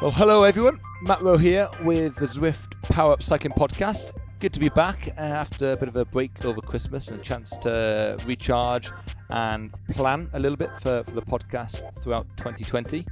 Well, hello everyone. Matt Rowe here with the Zwift Power Up Cycling Podcast. Good to be back after a bit of a break over Christmas and a chance to recharge and plan a little bit for the podcast throughout 2020.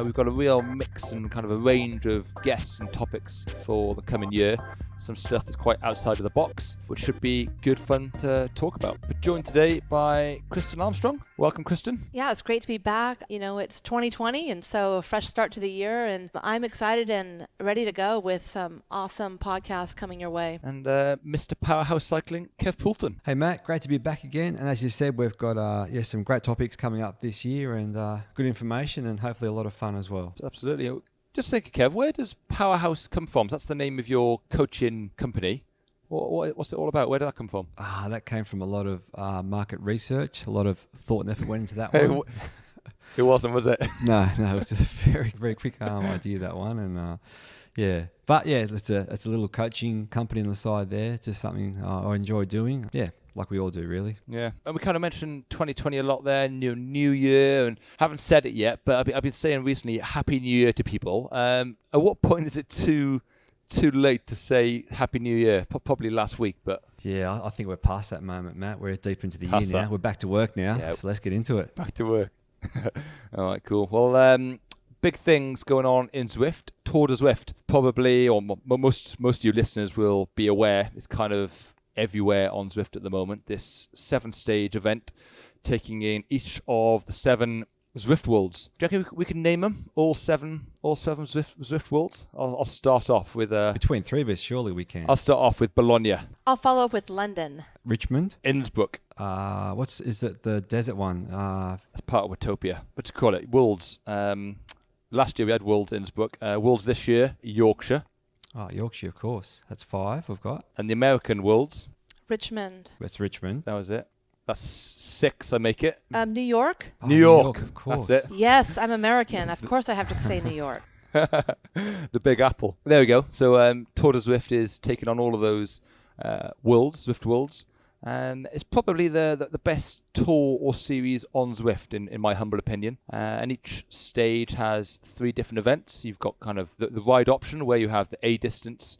We've got a real mix and kind of a range of guests and topics for the coming year. Some stuff that's quite outside of the box, which should be good fun to talk about. But joined today by Kristin Armstrong. Welcome, Kristin. Yeah, it's great to be back. You know, it's 2020, and so a fresh start to the year, and I'm excited and ready to go with some awesome podcasts coming your way. And Mr. Powerhouse Cycling, Kev Poulton. Hey Matt, great to be back again. And as you said, we've got some great topics coming up this year and good information and hopefully a lot of fun as well. Absolutely. Just think, Kev, where does Powerhouse come from? That's the name of your coaching company. What's it all about? Where did that come from? That came from a lot of market research. A lot of thought and effort went into that one. It wasn't, was it? No, it was a very, very quick idea, that one. And it's a little coaching company on the side there. Just something I enjoy doing. Yeah. Like we all do, really. Yeah. And we kind of mentioned 2020 a lot there, new year, and haven't said it yet, but I've been saying recently, Happy New Year to people. At what point is it too late to say Happy New Year? Probably last week, but... Yeah, I think we're past that moment, Matt. We're deep into the year now. We're back to work now, so let's get into it. Back to work. All right, cool. Well, big things going on in Zwift. Tour de Zwift, probably, or most of you listeners will be aware, it's kind of everywhere on Zwift at the moment. This 7-stage event taking in each of the 7 Zwift Worlds. Do you reckon we can name them? All seven Zwift Worlds? I'll start off with... Between 3 of us, surely we can. I'll start off with Bologna. I'll follow up with London. Richmond. Innsbruck. Is it the desert one? That's part of Watopia. What do you call it? Worlds. Last year we had Worlds Innsbruck. Worlds this year, Yorkshire. Oh, Yorkshire, of course. That's 5 we've got. And the American Worlds. Richmond. That's Richmond. That was it. That's 6, I make it. New York. New York, of course. That's it. Yes, I'm American. Of course I have to say New York. The Big Apple. There we go. So Tour de Zwift is taking on all of those Zwift Worlds. And it's probably the best tour or series on Zwift, in my humble opinion. And each stage has 3 different events. You've got kind of the ride option, where you have the A distance,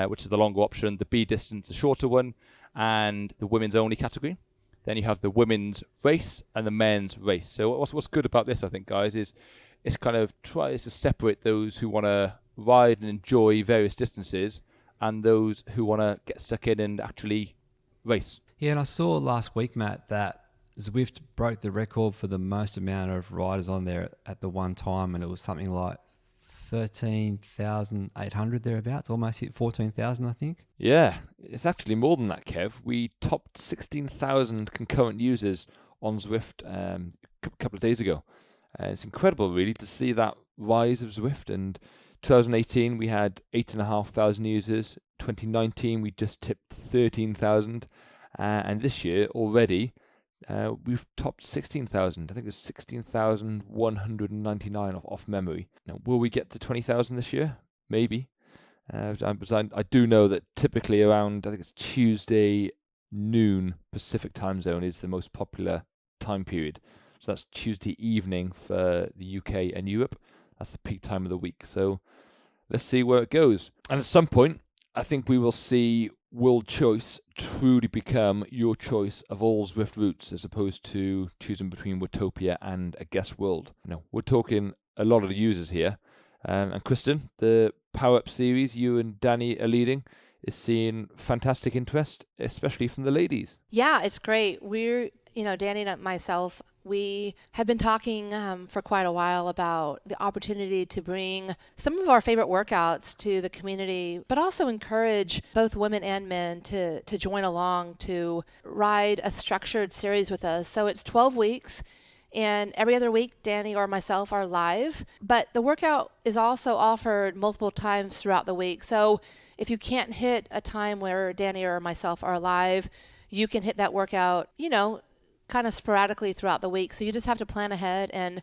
which is the longer option, the B distance, the shorter one, and the women's only category. Then you have the women's race and the men's race. So what's good about this, I think, guys, is it's kind of tries to separate those who want to ride and enjoy various distances and those who want to get stuck in and actually race. Yeah, and I saw last week, Matt, that Zwift broke the record for the most amount of riders on there at the one time, and it was something like 13,800 thereabouts, almost hit 14,000, I think. Yeah, it's actually more than that, Kev. We topped 16,000 concurrent users on Zwift a couple of days ago. It's incredible, really, to see that rise of Zwift. And 2018, we had 8,500 users. 2019, we just tipped 13,000. And this year, already, we've topped 16,000. I think it's 16,199 off memory. Now, will we get to 20,000 this year? Maybe. But I do know that typically around, I think it's Tuesday noon Pacific time zone is the most popular time period. So that's Tuesday evening for the UK and Europe. That's the peak time of the week. So let's see where it goes. And at some point, I think we will see World Choice truly become your choice of all Zwift routes, as opposed to choosing between Watopia and a guest world. We're talking a lot of the users here. And Kristin, the Power Up series you and Danny are leading is seeing fantastic interest, especially from the ladies. Yeah, it's great. We're, Danny and myself, we have been talking for quite a while about the opportunity to bring some of our favorite workouts to the community, but also encourage both women and men to join along to ride a structured series with us. So it's 12 weeks. And every other week, Danny or myself are live. But the workout is also offered multiple times throughout the week. So if you can't hit a time where Danny or myself are live, you can hit that workout, kind of sporadically throughout the week. So you just have to plan ahead and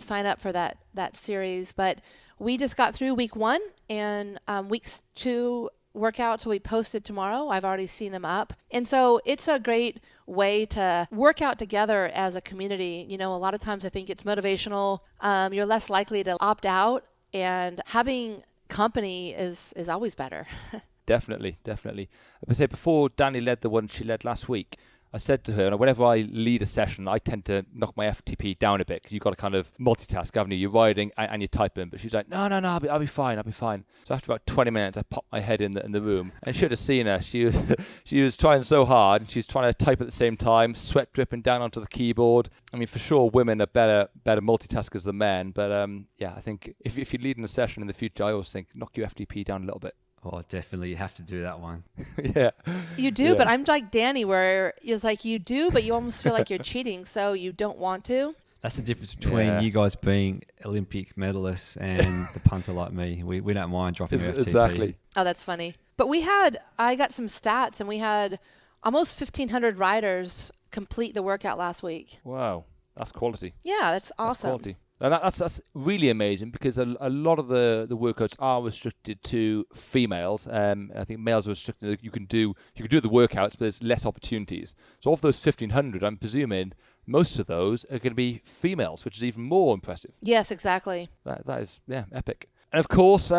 sign up for that series. But we just got through week 1, and weeks 2 workouts will be posted tomorrow. I've already seen them up. And so it's a great way to work out together as a community. A lot of times I think it's motivational. You're less likely to opt out and having company is always better. Definitely. I say before Danny led the one she led last week, I said to her, and whenever I lead a session, I tend to knock my FTP down a bit because you've got to kind of multitask, haven't you? You're riding and you're typing. But she's like, no, I'll be fine. So after about 20 minutes, I popped my head in the room, and you should have seen her. She was trying so hard, and she's trying to type at the same time, sweat dripping down onto the keyboard. I mean, for sure, women are better multitaskers than men. But I think if you're leading a session in the future, I always think knock your FTP down a little bit. Oh, definitely. You have to do that one. Yeah. You do, but I'm like Danny, where it's like you do, but you almost feel like you're cheating, so you don't want to. That's the difference between you guys being Olympic medalists and the punter like me. We don't mind dropping your FTP. Exactly. Oh, that's funny. But I got some stats, and we had almost 1,500 riders complete the workout last week. Wow. That's quality. Yeah, that's awesome. That's quality. And that's really amazing because a lot of the workouts are restricted to females. I think males are restricted. You can do the workouts, but there's less opportunities. So of those 1,500, I'm presuming most of those are going to be females, which is even more impressive. Yes, exactly. That is epic. And of course,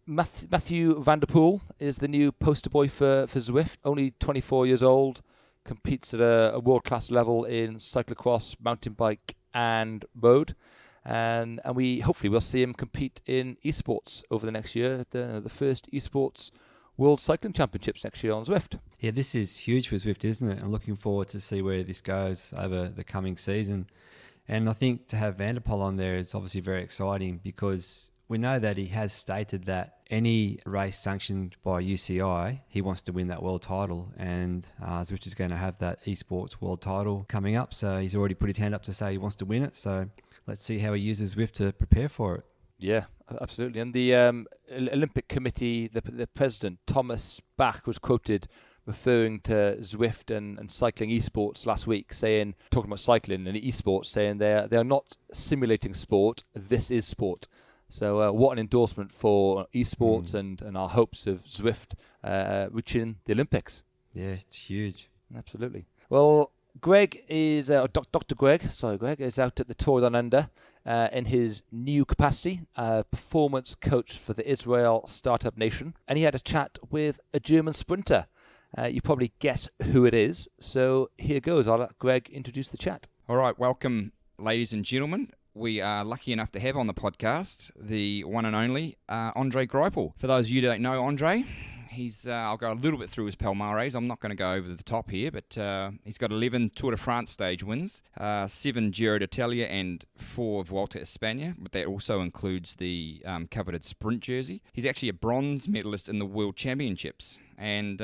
Matthew van der Poel is the new poster boy for Zwift. Only 24 years old, competes at a world-class level in cyclocross, mountain bike, and road. And we hopefully will see him compete in esports over the next year at the first esports World Cycling Championships next year on Zwift. Yeah, this is huge for Zwift, isn't it? I'm looking forward to see where this goes over the coming season. And I think to have Van der Poel on there is obviously very exciting because we know that he has stated that any race sanctioned by UCI, he wants to win that world title. And Zwift is going to have that esports world title coming up. So he's already put his hand up to say he wants to win it. So let's see how he uses Zwift to prepare for it. Yeah, absolutely. And the Olympic Committee, the president, Thomas Bach, was quoted referring to Zwift and cycling esports last week, talking about cycling and esports, saying they are not simulating sport, this is sport. So what an endorsement for esports and our hopes of Zwift reaching the Olympics. Yeah, it's huge. Absolutely. Well, Dr. Greg is out at the Tour Down Under in his new capacity, performance coach for the Israel Startup Nation. And he had a chat with a German sprinter. You probably guess who it is. So here goes. I'll let Greg introduce the chat. All right. Welcome, ladies and gentlemen. We are lucky enough to have on the podcast the one and only Andre Greipel. For those of you that don't know Andre, I'll go a little bit through his palmares. I'm not going to go over the top here, but he's got 11 Tour de France stage wins, 7 Giro d'Italia and 4 Vuelta a España, but that also includes the coveted sprint jersey. He's actually a bronze medalist in the World Championships, and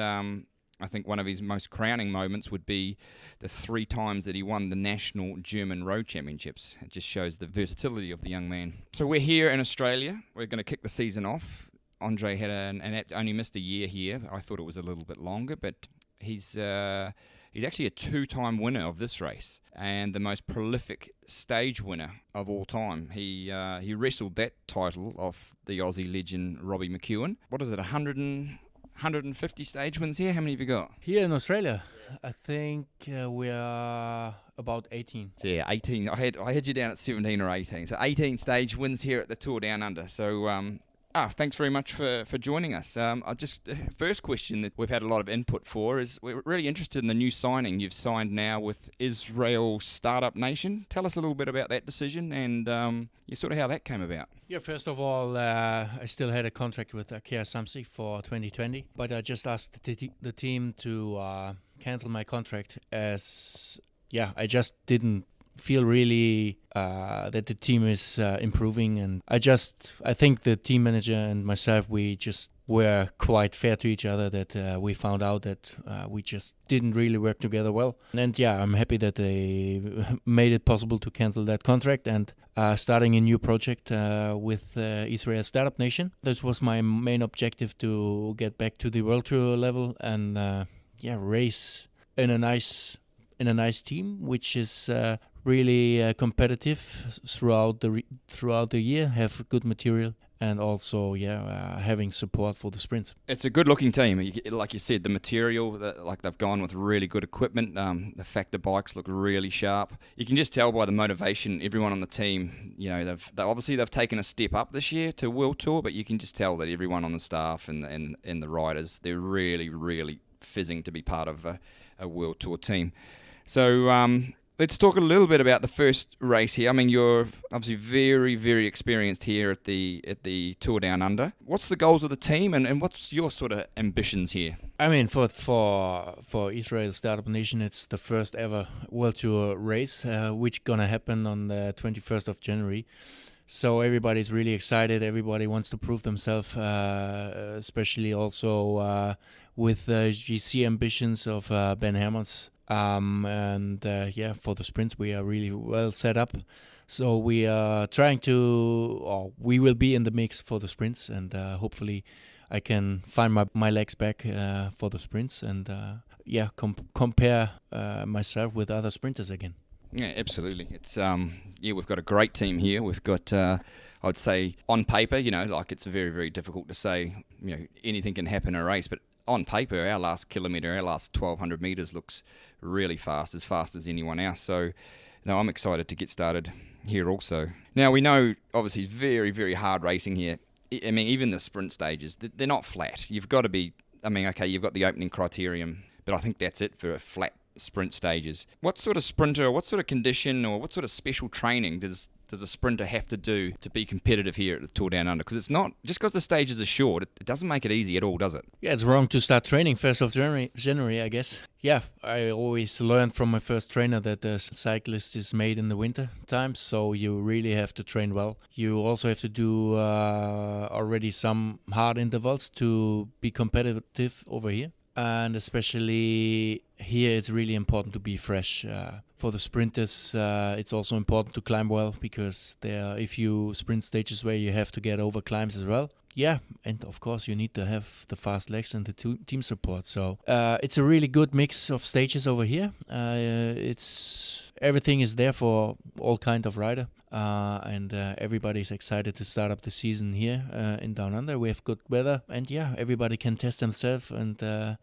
I think one of his most crowning moments would be the 3 times that he won the national German road championships. It just shows the versatility of the young man. So we're here in Australia. We're going to kick the season off. Andre had only missed a year here. I thought it was a little bit longer, but he's actually a 2-time winner of this race and the most prolific stage winner of all time. He wrestled that title off the Aussie legend Robbie McEwen. What is it, 150 stage wins here? How many have you got? Here in Australia, I think we are about 18. So yeah, 18. I had you down at 17 or 18. So 18 stage wins here at the Tour Down Under. So thanks very much for joining us. First question that we've had a lot of input for is we're really interested in the new signing you've signed now with Israel Startup Nation. Tell us a little bit about that decision and sort of how that came about. Yeah, first of all, I still had a contract with Kia Samsi for 2020, but I just asked the team to cancel my contract as, I just didn't feel really that the team is improving, and I think the team manager and myself, we just were quite fair to each other, that we found out that we just didn't really work together well. And I'm happy that they made it possible to cancel that contract and starting a new project with Israel Startup Nation. This was my main objective, to get back to the World Tour level and race in a nice team, which is really competitive throughout the year, have good material, and also having support for the sprints. It's a good-looking team. Like you said, the material, like they've gone with really good equipment. The factor bikes look really sharp. You can just tell by the motivation, everyone on the team. You know, they've taken a step up this year to World Tour, but you can just tell that everyone on the staff and the riders, they're really, really fizzing to be part of a World Tour team. So let's talk a little bit about the first race here. I mean, you're obviously very, very experienced here at the Tour Down Under. What's the goals of the team, and what's your sort of ambitions here? I mean, for Israel Startup Nation, it's the first ever World Tour race, which gonna happen on the 21st of January. So everybody's really excited. Everybody wants to prove themselves, especially also with the GC ambitions of Ben Hermans. For the sprints, we are really well set up. So we are trying to, we will be in the mix for the sprints, and hopefully I can find my legs back for the sprints and compare myself with other sprinters again. Yeah, absolutely. It's we've got a great team here. We've got I would say on paper, like it's very, very difficult to say, anything can happen in a race, but on paper, our last kilometre, our last 1,200 metres looks really fast as anyone else. So, I'm excited to get started here also. Now, we know, obviously, very, very hard racing here. I mean, even the sprint stages, they're not flat. You've got to be, you've got the opening criterium, but I think that's it for flat sprint stages. What sort of sprinter, what sort of condition, or what sort of special training does a sprinter have to do to be competitive here at the Tour Down Under? Because it's not, just because the stages are short, it doesn't make it easy at all, does it? Yeah, it's wrong to start training 1st of January, I guess. Yeah, I always learned from my first trainer that the cyclist is made in the winter times, so you really have to train well. You also have to do already some hard intervals to be competitive over here. And especially here, it's really important to be fresh. For the sprinters, it's also important to climb well, because there are a few sprint stages where you have to get over climbs as well. Yeah, and of course you need to have the fast legs and the team support. So it's a really good mix of stages over here. Everything is there for all kind of rider. And everybody's excited to start up the season here in Down Under. We have good weather, and everybody can test themselves and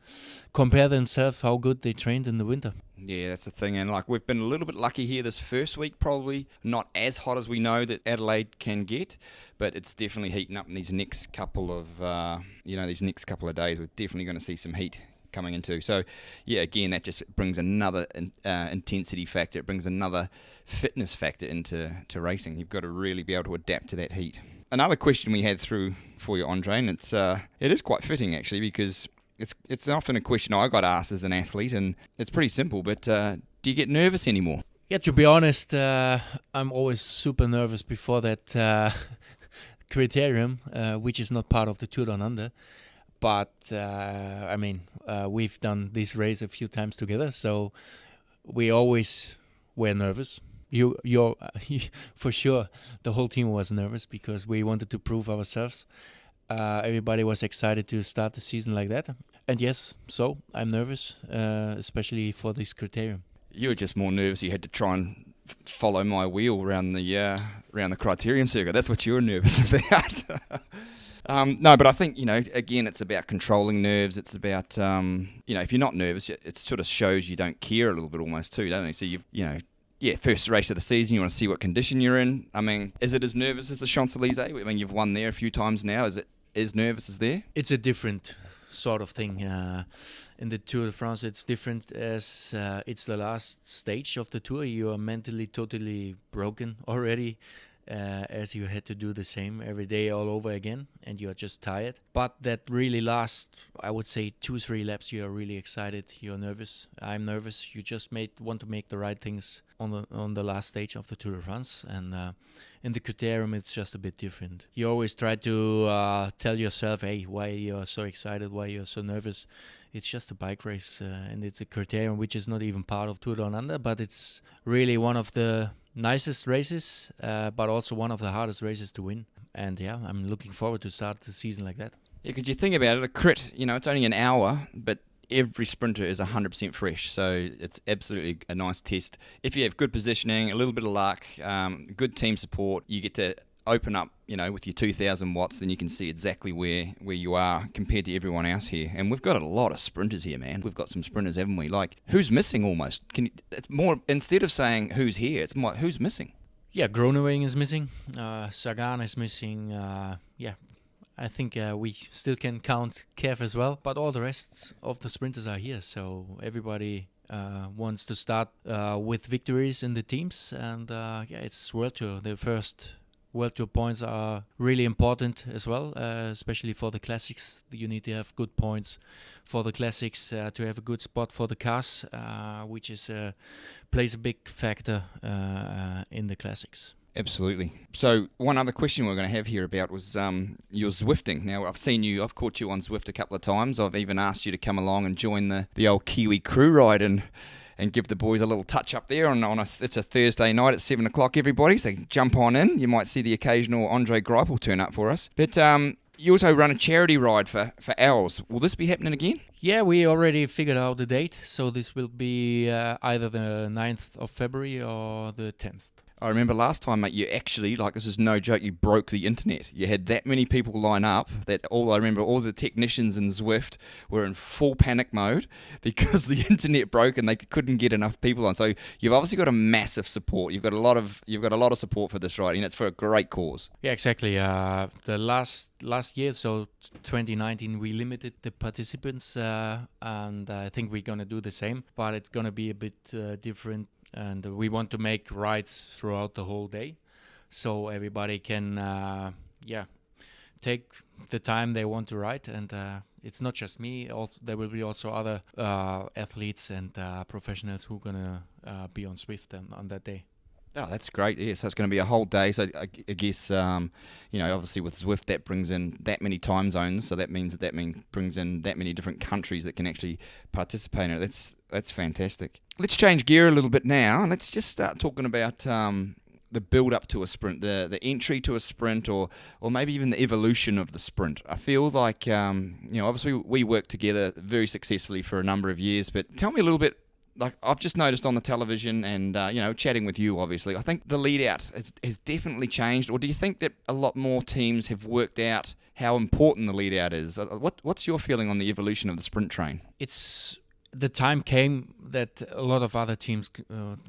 compare themselves how good they trained in the winter. Yeah, that's the thing, and we've been a little bit lucky here this first week. Probably not as hot as we know that Adelaide can get, but it's definitely heating up in these next couple of days. We're definitely going to see some heat coming into. So, again, that just brings another intensity factor. It brings another fitness factor into racing. You've got to really be able to adapt to that heat. Another question we had through for you, Andre, and it is quite fitting actually, because it's often a question I got asked as an athlete, and it's pretty simple. But do you get nervous anymore? Yeah, to be honest, I'm always super nervous before that criterium, which is not part of the Tour Down Under. But we've done this race a few times together, so we always were nervous. You're for sure. The whole team was nervous because we wanted to prove ourselves. Everybody was excited to start the season like that, and yes, so I'm nervous, especially for this criterium. You were just more nervous. You had to try and follow my wheel around the criterium circuit. That's what you were nervous about. No, but I think, again, it's about controlling nerves. It's about, if you're not nervous, it sort of shows you don't care a little bit almost too, don't you? So first race of the season, you want to see what condition you're in. I mean, is it as nervous as the Champs-Elysees? I mean, you've won there a few times now. Is it as nervous as there? It's a different sort of thing. In the Tour de France, it's different as it's the last stage of the tour. You are mentally totally broken already. As you had to do the same every day all over again, and you're just tired. But that really lasts, I would say, 2-3 laps. You're really excited. You're nervous. I'm nervous. You just want to make the right things on the last stage of the Tour de France. And in the criterium, it's just a bit different. You always try to tell yourself, hey, why you're so excited, why you're so nervous. It's just a bike race, and it's a criterium which is not even part of Tour Down Under, but it's really one of the nicest races, but also one of the hardest races to win. And I'm looking forward to start the season like that. Yeah, because you think about it, a crit, it's only an hour, but every sprinter is 100% fresh, so it's absolutely a nice test. If you have good positioning, a little bit of luck, good team support, you get to open up, with your 2,000 watts, then you can see exactly where you are compared to everyone else here. And we've got a lot of sprinters here, man. We've got some sprinters, haven't we? Like, who's missing almost? It's more, instead of saying who's here, it's more who's missing. Yeah, Groenewegen is missing. Sagan is missing. I think we still can count Kev as well. But all the rest of the sprinters are here. So everybody wants to start with victories in the teams. And it's World Tour. The first World Tour points are really important as well, especially for the classics. You need to have good points for the classics to have a good spot for the cars, which plays a big factor in the classics. Absolutely. So one other question we're going to have here about was your Zwifting. Now, I've caught you on Zwift a couple of times. I've even asked you to come along and join the old Kiwi crew ride and give the boys a little touch up there. It's a Thursday night at 7 o'clock, everybody, so jump on in. You might see the occasional Andre Greipel turn up for us. But you also run a charity ride for Owls. Will this be happening again? Yeah, we already figured out the date, so this will be either the 9th of February or the 10th. I remember last time, mate, you actually, this is no joke, you broke the internet. You had that many people line up that I remember all the technicians in Zwift were in full panic mode because the internet broke and they couldn't get enough people on. So you've obviously got a massive support. You've got a lot of support for this ride, and it's for a great cause. Yeah, exactly. The last year, so 2019, we limited the participants, and I think we're gonna do the same, but it's gonna be a bit different. And we want to make rides throughout the whole day, so everybody can, take the time they want to ride. And it's not just me. Also, there will be also other athletes and professionals who are gonna be on Zwift on that day. Oh, that's great. Yeah, so it's going to be a whole day. So I guess, obviously with Zwift, that brings in that many time zones. So that means brings in that many different countries that can actually participate in it. That's fantastic. Let's change gear a little bit now, and let's just start talking about the build-up to a sprint, the entry to a sprint, or maybe even the evolution of the sprint. I feel like, obviously we worked together very successfully for a number of years, but tell me a little bit. Like, I've just noticed on the television and, chatting with you, obviously, I think the lead-out has definitely changed. Or do you think that a lot more teams have worked out how important the lead-out is? What's your feeling on the evolution of the sprint train? The time came that a lot of other teams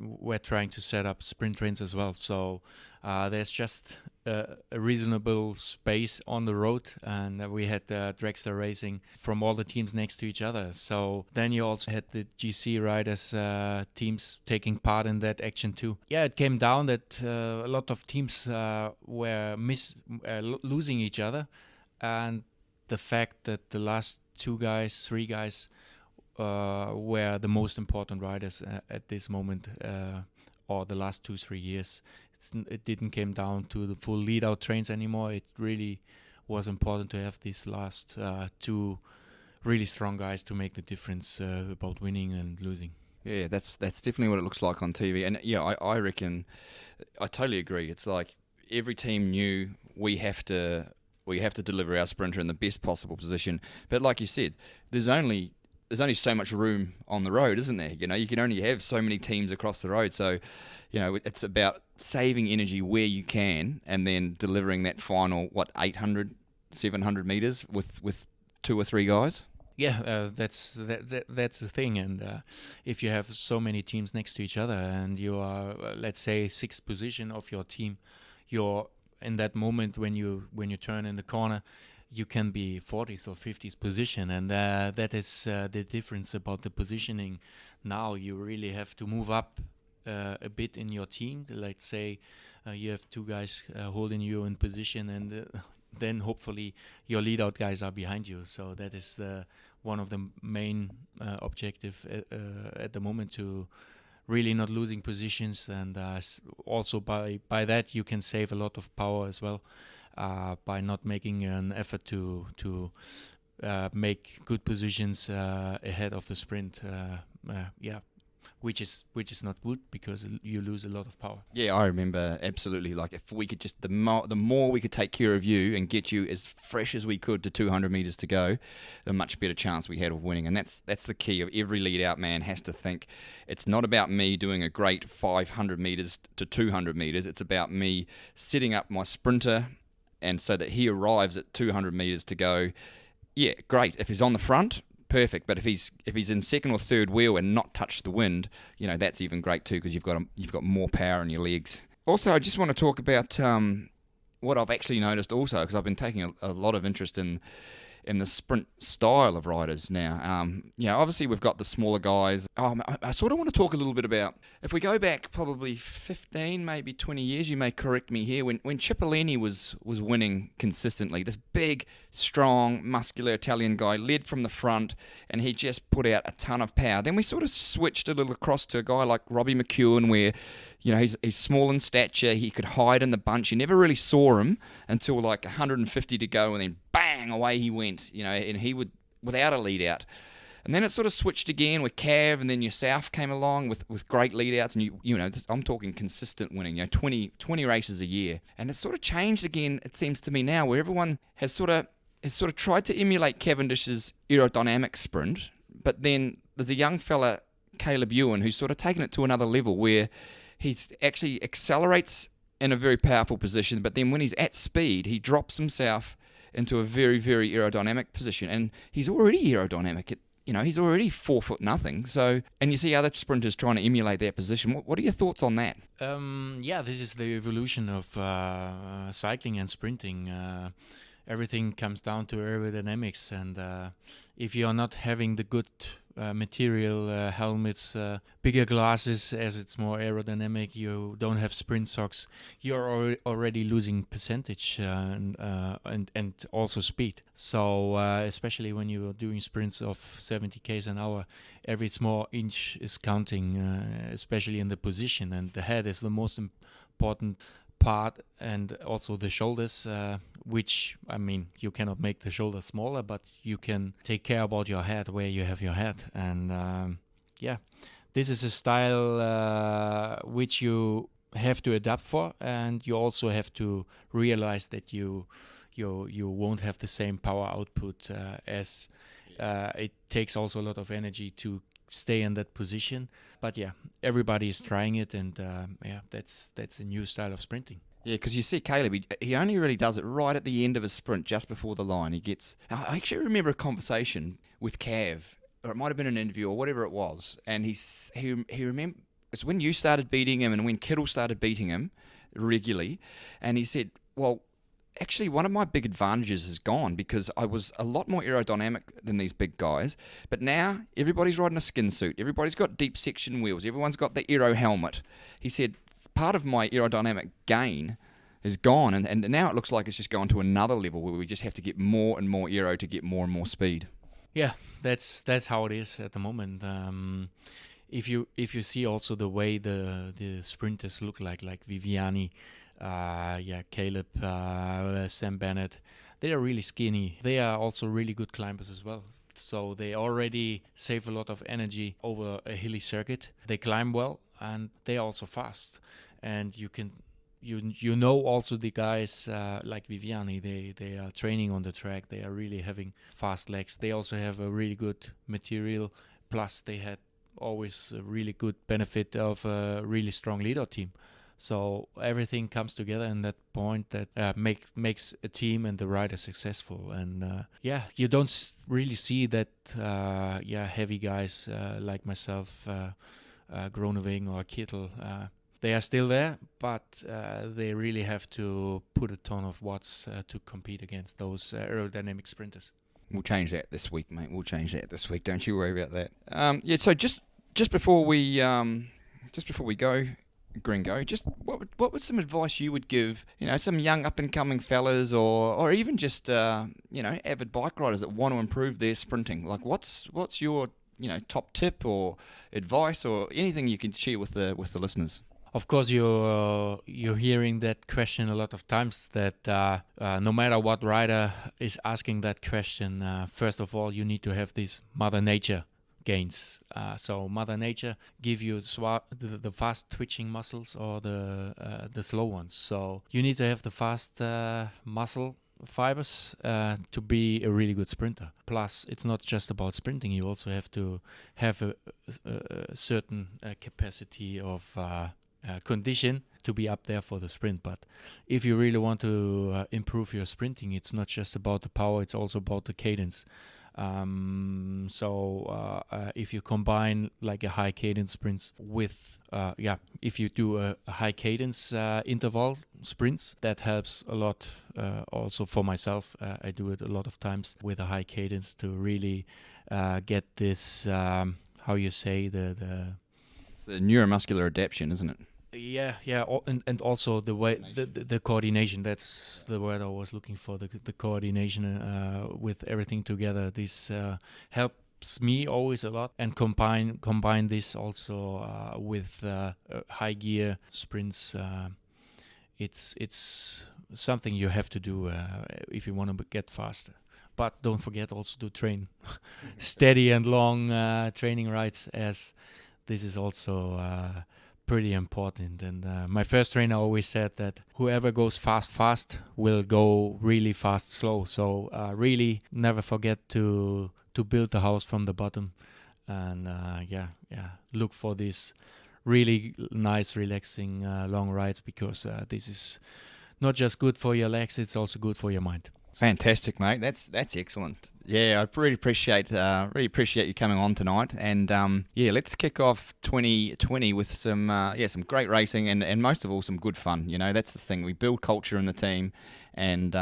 were trying to set up sprint trains as well. So there's just a reasonable space on the road, and we had dragster racing from all the teams next to each other. So then you also had the GC riders teams taking part in that action too. Yeah, it came down that a lot of teams were losing each other, and the fact that the last 3 guys were the most important riders at this moment, or the last 2-3 years. It didn't came down to the full lead-out trains anymore. It really was important to have these last 2 really strong guys to make the difference about winning and losing. Yeah, that's definitely what it looks like on TV. And yeah, I reckon, I totally agree. It's like every team knew we have to deliver our sprinter in the best possible position. But like you said, there's only so much room on the road, isn't there? You can only have so many teams across the road. So, it's about saving energy where you can and then delivering that final, 800, 700 meters with 2 or 3 guys. Yeah, that's the thing. And if you have so many teams next to each other and you are, let's say, 6th position of your team, you're in that moment when you turn in the corner, you can be 40th or 50th position, and that is the difference about the positioning. Now you really have to move up a bit in your team. Let's say you have 2 guys holding you in position, and then hopefully your lead-out guys are behind you. So that is one of the main objective at the moment, to really not losing positions, and also by that you can save a lot of power as well. By not making an effort to make good positions ahead of the sprint. which is not good because you lose a lot of power. Yeah, I remember absolutely. Like if we could just the more we could take care of you and get you as fresh as we could to 200 meters to go, the much better chance we had of winning. And that's the key of every lead out man has to think. It's not about me doing a great 500 meters to 200 meters. It's about me setting up my sprinter, and so that he arrives at 200 meters to go. Yeah, great. If he's on the front, perfect. But if he's in second or third wheel and not touched the wind, that's even great too, because you've got more power in your legs. Also, I just want to talk about what I've actually noticed also, because I've been taking a lot of interest in the sprint style of riders now. Obviously we've got the smaller guys. I sort of want to talk a little bit about, if we go back probably 15, maybe 20 years, you may correct me here, when Cipollini was winning consistently, this big, strong, muscular Italian guy led from the front, and he just put out a ton of power. Then we sort of switched a little across to a guy like Robbie McEwen, where he's small in stature, he could hide in the bunch. You never really saw him until like 150 to go, and then bang, away he went, and he would, without a lead out. And then it sort of switched again with Kev, and then yourself came along with great lead outs, and I'm talking consistent winning, 20 races a year. And it's sort of changed again, it seems to me now, where everyone has sort of tried to emulate Cavendish's aerodynamic sprint, but then there's a young fella, Caleb Ewan, who's sort of taken it to another level, where he's actually accelerates in a very powerful position, but then when he's at speed, he drops himself into a very, very aerodynamic position. And he's already aerodynamic. He's already 4 foot nothing. So, and you see other sprinters trying to emulate that position. What are your thoughts on that? This is the evolution of cycling and sprinting. Everything comes down to aerodynamics, and if you are not having the good material, helmets, bigger glasses, as it's more aerodynamic, you don't have sprint socks, you're already losing percentage and also speed. So especially when you're doing sprints of 70 k's an hour, every small inch is counting, especially in the position, and the head is the most important part, and also the shoulders, which, you cannot make the shoulders smaller, but you can take care about your head, where you have your head. And this is a style which you have to adapt for, and you also have to realize that you won't have the same power output as it takes also a lot of energy to stay in that position. But everybody is trying it, and that's a new style of sprinting. Yeah, because you see Caleb, he only really does it right at the end of a sprint, just before the line. I actually remember a conversation with Kev, or it might have been an interview or whatever it was, and he remember, it's when you started beating him and when Kittle started beating him regularly, and he said, well, actually, one of my big advantages is gone, because I was a lot more aerodynamic than these big guys. But now everybody's riding a skin suit. Everybody's got deep section wheels. Everyone's got the aero helmet. He said, part of my aerodynamic gain is gone. And now it looks like it's just gone to another level where we just have to get more and more aero to get more and more speed. Yeah, that's how it is at the moment. If you see also the way the sprinters look like Viviani, Caleb, Sam Bennett, they are really skinny. They are also really good climbers as well. So they already save a lot of energy over a hilly circuit. They climb well, and they are also fast. And you know also the guys like Viviani, they are training on the track. They are really having fast legs. They also have a really good material. Plus they had always a really good benefit of a really strong leader team. So everything comes together in that point that makes a team and the rider successful. And you don't really see that heavy guys like myself, Groenewegen or Kittel. They are still there, but they really have to put a ton of watts to compete against those aerodynamic sprinters. We'll change that this week, mate. We'll change that this week. Don't you worry about that. So just before we go, Gringo, just what would some advice you would give, some young up and coming fellas, or even just avid bike riders that want to improve their sprinting? Like what's your top tip or advice or anything you can share with the listeners? Of course, you're hearing that question a lot of times, that no matter what rider is asking that question, first of all, you need to have this Mother Nature gains. So Mother Nature give you the fast twitching muscles or the slow ones. So you need to have the fast muscle fibers to be a really good sprinter. Plus, it's not just about sprinting. You also have to have a certain capacity of condition to be up there for the sprint. But if you really want to improve your sprinting, it's not just about the power, it's also about the cadence. If you combine like a high cadence sprints with if you do a high cadence interval sprints, that helps a lot. Also for myself, I do it a lot of times with a high cadence to really get this how you say It's the neuromuscular adaptation, isn't it? And also the way the coordination. That's the word I was looking for. The coordination with everything together. This helps me always a lot. And combine this also with high gear sprints. It's something you have to do if you want to get faster. But don't forget also to train steady and long training rides, as this is also pretty important. And my first trainer always said that whoever goes fast will go really fast slow. So really never forget to build the house from the bottom, and look for these really nice relaxing long rides, because this is not just good for your legs, it's also good for your mind. Fantastic, mate. That's excellent. Yeah, I really appreciate you coming on tonight. And let's kick off 2020 with some great racing and most of all some good fun. You know, that's the thing. We build culture in the team, and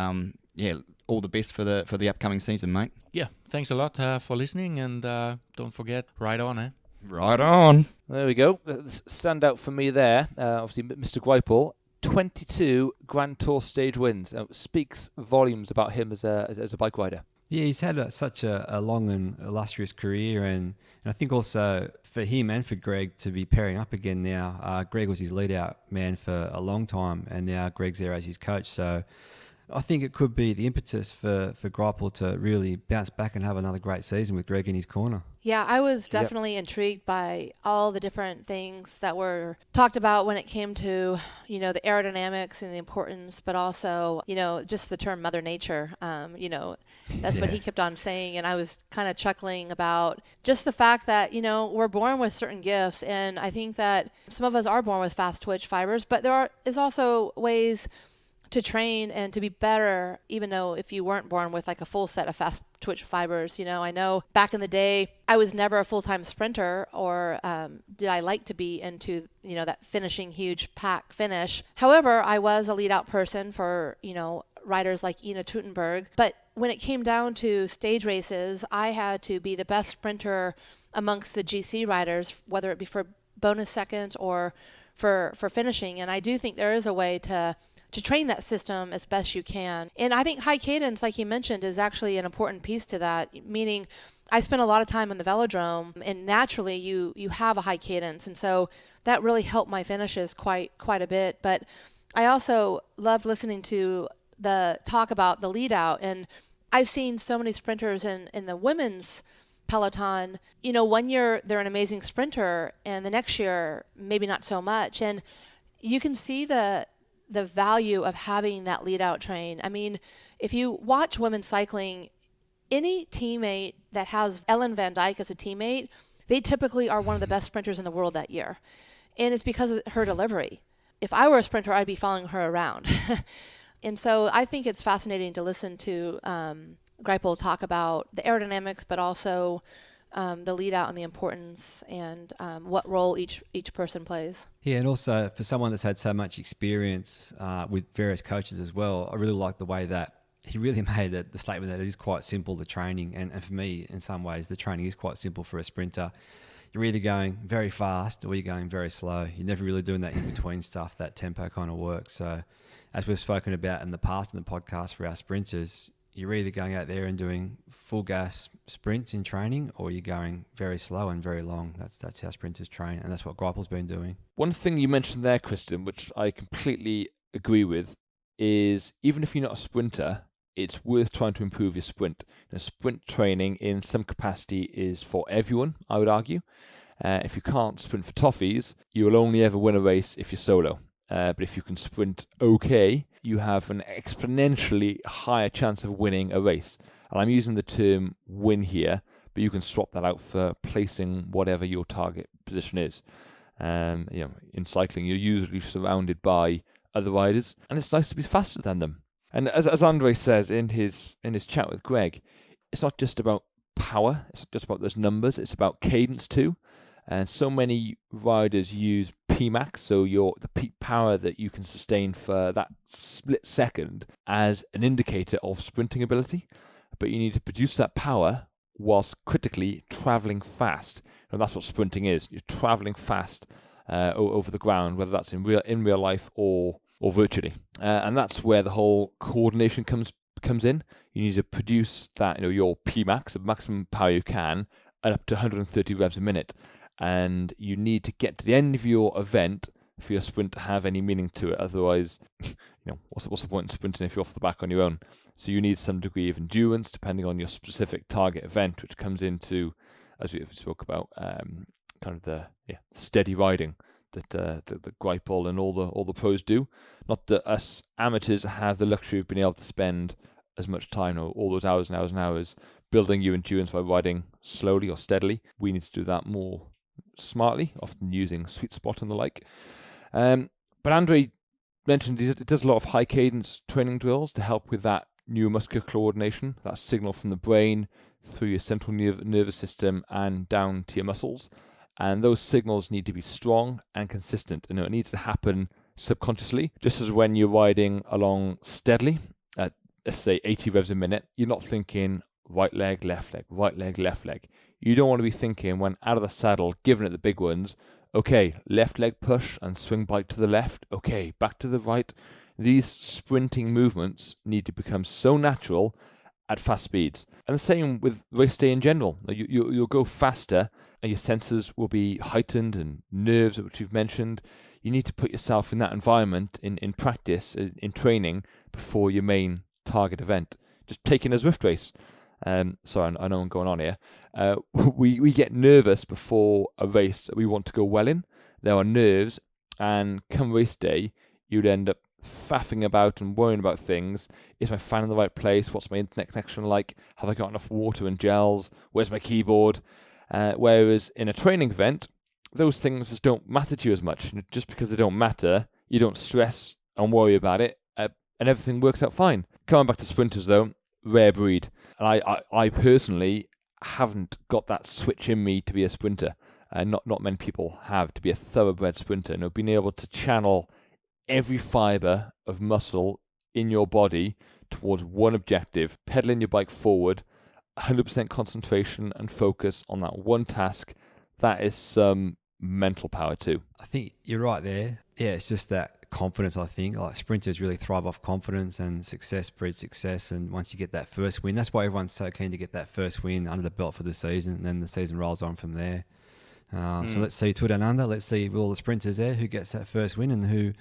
all the best for the upcoming season, mate. Yeah, thanks a lot for listening, and don't forget, ride on, eh? Right on. There we go. Standout for me there, obviously Mr. Greipel. 22 Grand Tour stage wins. Speaks volumes about him as a bike rider. Yeah, he's had such a long and illustrious career, and I think also for him and for Greg to be pairing up again now. Greg was his lead-out man for a long time, and now Greg's there as his coach. So I think it could be the impetus for Greipel to really bounce back and have another great season with Greg in his corner. Yeah, I was definitely intrigued by all the different things that were talked about when it came to, the aerodynamics and the importance, but also, just the term Mother Nature. That's what he kept on saying. And I was kind of chuckling about just the fact that, we're born with certain gifts. And I think that some of us are born with fast twitch fibers, but there is also ways to train and to be better, even though if you weren't born with like a full set of fast twitch fibers. I know back in the day, I was never a full-time sprinter, or did I like to be into, that finishing huge pack finish. However, I was a lead-out person for, riders like Ina Teutenberg. But when it came down to stage races, I had to be the best sprinter amongst the GC riders, whether it be for bonus seconds or for finishing. And I do think there is a way to train that system as best you can. And I think high cadence, like you mentioned, is actually an important piece to that, meaning I spent a lot of time on the velodrome, and naturally you have a high cadence. And so that really helped my finishes quite a bit. But I also loved listening to the talk about the lead out. And I've seen so many sprinters in the women's peloton. 1 year they're an amazing sprinter, and the next year maybe not so much. And you can see the value of having that lead out train. I mean, if you watch women's cycling, any teammate that has Ellen Van Dijk as a teammate, they typically are one of the best sprinters in the world that year. And it's because of her delivery. If I were a sprinter, I'd be following her around. And so I think it's fascinating to listen to Greipel talk about the aerodynamics, but also the lead out and the importance and what role each person plays. Yeah, and also for someone that's had so much experience with various coaches as well, I really like the way that he really made the statement that it is quite simple, the training. And for me, in some ways, the training is quite simple for a sprinter. You're either going very fast or you're going very slow. You're never really doing that in-between stuff. That tempo kind of works. So as we've spoken about in the past in the podcast for our sprinters, you're either going out there and doing full gas sprints in training, or you're going very slow and very long. That's how sprinters train, and that's what Greipel's been doing. One thing you mentioned there, Kristin, which I completely agree with, is even if you're not a sprinter, it's worth trying to improve your sprint. Sprint training in some capacity is for everyone, I would argue. If you can't sprint for toffees, you will only ever win a race if you're solo. But if you can sprint okay, you have an exponentially higher chance of winning a race. And I'm using the term win here, but you can swap that out for placing whatever your target position is. In cycling, you're usually surrounded by other riders, and it's nice to be faster than them. And as Andre says in his chat with Greg, it's not just about power, it's not just about those numbers, it's about cadence too. And so many riders use Pmax, so the peak power that you can sustain for that split second, as an indicator of sprinting ability. But you need to produce that power whilst critically traveling fast. And that's what sprinting is. You're traveling fast over the ground, whether that's in real life or virtually. And that's where the whole coordination comes in. You need to produce that, your Pmax, the maximum power you can, and up to 130 revs a minute. And you need to get to the end of your event for your sprint to have any meaning to it. Otherwise, what's the point in sprinting if you're off the back on your own? So you need some degree of endurance depending on your specific target event, which comes into, as we spoke about, kind of the steady riding that the Greipel and all the pros do. Not that us amateurs have the luxury of being able to spend as much time or all those hours and hours and hours building your endurance by riding slowly or steadily. We need to do that more smartly, often using sweet spot and the like. But Andre mentioned it does a lot of high cadence training drills to help with that neuromuscular coordination, that signal from the brain through your central nervous system and down to your muscles. And those signals need to be strong and consistent. It needs to happen subconsciously, just as when you're riding along steadily at, let's say, 80 revs a minute, you're not thinking right leg, left leg, right leg, left leg. You don't want to be thinking when out of the saddle, given it the big ones, okay, left leg push and swing bike to the left, okay, back to the right. These sprinting movements need to become so natural at fast speeds. And the same with race day in general. You'll go faster and your senses will be heightened, and nerves, which you've mentioned. You need to put yourself in that environment in practice, in training, before your main target event. Just taking a Zwift race. Sorry, I know I'm going on here. We get nervous before a race that we want to go well in. There are nerves, and come race day, you'd end up faffing about and worrying about things. Is my fan in the right place? What's my internet connection like? Have I got enough water and gels? Where's my keyboard? Whereas in a training event, those things just don't matter to you as much. Just because they don't matter, you don't stress and worry about it, and everything works out fine. Coming back to sprinters though, rare breed. And I personally haven't got that switch in me to be a sprinter. Not many people have, to be a thoroughbred sprinter. Being able to channel every fibre of muscle in your body towards one objective, pedaling your bike forward, 100% concentration and focus on that one task, that is some mental power too. I think you're right there. Yeah, it's just that confidence, I think. Like sprinters really thrive off confidence, and success breeds success. And once you get that first win, that's why everyone's so keen to get that first win under the belt for the season, and then the season rolls on from there. So let's see Tour Down Under. Let's see with all the sprinters there who gets that first win and who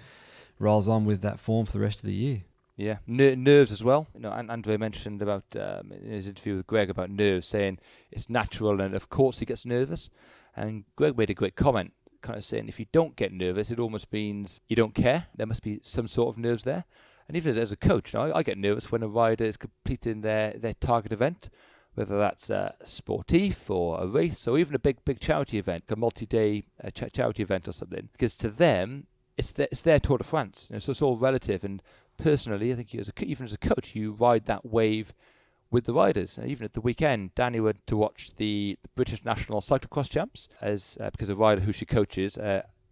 rolls on with that form for the rest of the year. Yeah, nerves as well. And Andre mentioned about in his interview with Greg about nerves, saying it's natural, and of course he gets nervous. And Greg made a great comment, kind of saying if you don't get nervous, it almost means you don't care. There must be some sort of nerves there. And even as a coach, I get nervous when a rider is completing their target event, whether that's a sportif or a race or even a big charity event, a multi-day charity event or something. Because to them, it's their Tour de France. So it's all relative. And personally, I think even as a coach, you ride that wave with the riders. Even at the weekend, Danny went to watch the British National Cyclocross Champs because a rider who she coaches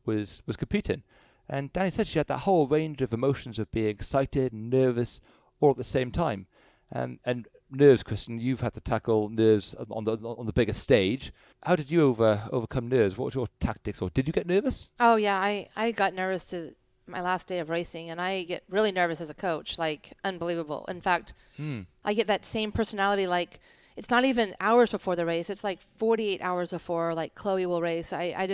was competing. And Danny said she had that whole range of emotions of being excited and nervous all at the same time. And nerves, Kristin, you've had to tackle nerves on the bigger stage. How did you overcome nerves? What was your tactics, or did you get nervous? Oh yeah, I got nervous to my last day of racing, and I get really nervous as a coach, like unbelievable. In fact, I get that same personality, like it's not even hours before the race, it's like 48 hours before, like Chloe will race. I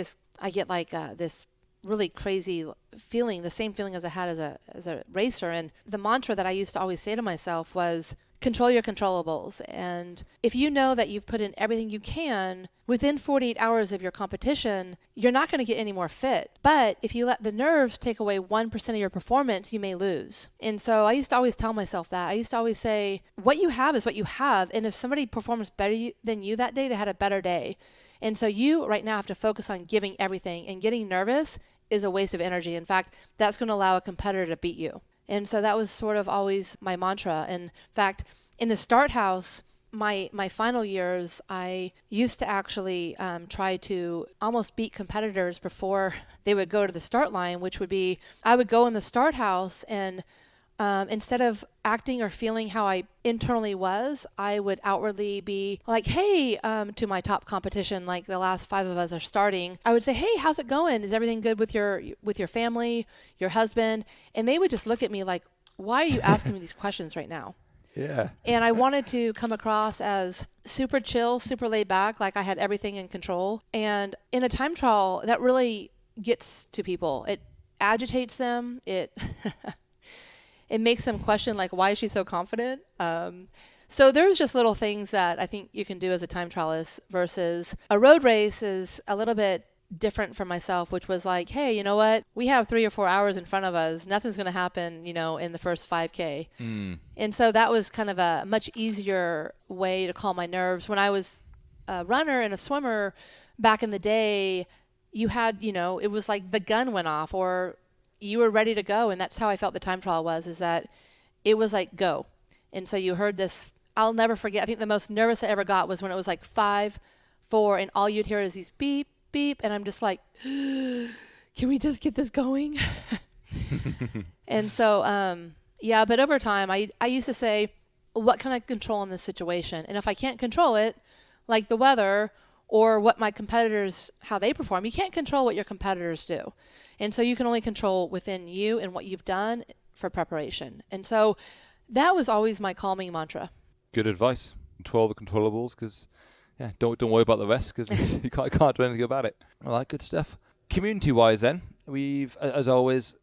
get like this really crazy feeling, the same feeling as I had as a racer. And the mantra that I used to always say to myself was, control your controllables. And if you know that you've put in everything you can within 48 hours of your competition, you're not going to get any more fit. But if you let the nerves take away 1% of your performance, you may lose. And so I used to always tell myself that. I used to always say, what you have is what you have. And if somebody performs better than you that day, they had a better day. And so you right now have to focus on giving everything, and getting nervous is a waste of energy. In fact, that's going to allow a competitor to beat you. And so that was sort of always my mantra. In fact, in the start house, my final years, I used to actually try to almost beat competitors before they would go to the start line, which would be, I would go in the start house and instead of acting or feeling how I internally was, I would outwardly be like, hey, to my top competition, like the last 5 of us are starting. I would say, hey, how's it going? Is everything good with your family, your husband? And they would just look at me like, why are you asking me these questions right now? Yeah. And I wanted to come across as super chill, super laid back, like I had everything in control. And in a time trial, that really gets to people. It agitates them. It it makes them question, like, why is she so confident? So there's just little things that I think you can do as a time trialist versus a road race is a little bit different for myself, which was like, hey, you know what? We have 3 or 4 hours in front of us. Nothing's going to happen, in the first 5K. And so that was kind of a much easier way to calm my nerves. When I was a runner and a swimmer back in the day, you had, it was like the gun went off or you were ready to go. And that's how I felt the time trial was, is that it was like, go. And so you heard this, I'll never forget. I think the most nervous I ever got was when it was like 5, 4, and all you'd hear is these beep, beep. And I'm just like, can we just get this going? And so, yeah, but over time, I used to say, what can I control in this situation? And if I can't control it, like the weather or what my competitors, how they perform, you can't control what your competitors do. And so you can only control within you and what you've done for preparation. And so that was always my calming mantra. Good advice. Control the controllables, because don't worry about the rest, because you can't do anything about it. All right, good stuff. Community-wise then, we've, as always,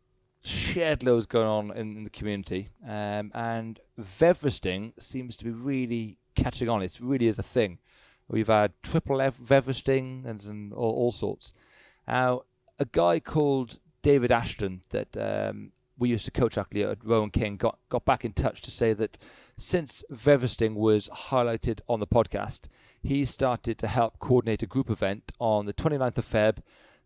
shared loads going on in the community, and Veveresting seems to be really catching on. It really is a thing. We've had triple Veveresting and all sorts. Now, a guy called David Ashton that we used to coach actually at Rowan King got back in touch to say that since Veveresting was highlighted on the podcast, he started to help coordinate a group event on the 29th of Feb